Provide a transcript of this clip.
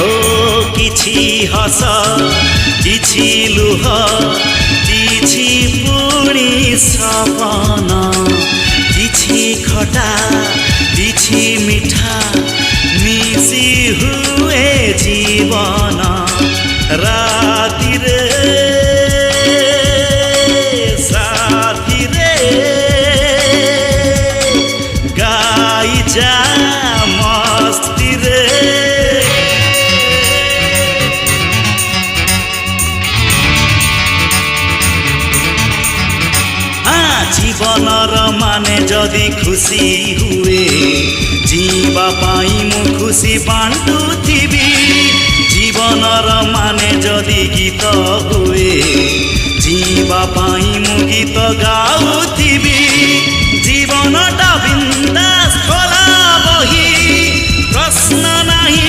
ଓ କିଛି ହସ କିଛି ଲୁହ କିଛି ପୁଣି ସପନ କିଛି ଖଟା କିଛି ମିଠା ମିଶି ହୁଏ ଜୀବନ ରାତିରେ ସାଥିରେ ଗାଇ ଯା ମସ୍ତିରେ জীবনর মানে যদি খুশি হুয়ে জীবা পাই মু খুশি বাঁটুথিবি জীবনর মানে যদি গীত হুয়ে জীবা পাই মু গীত গাউথিবি জীবনটা বৃন্দা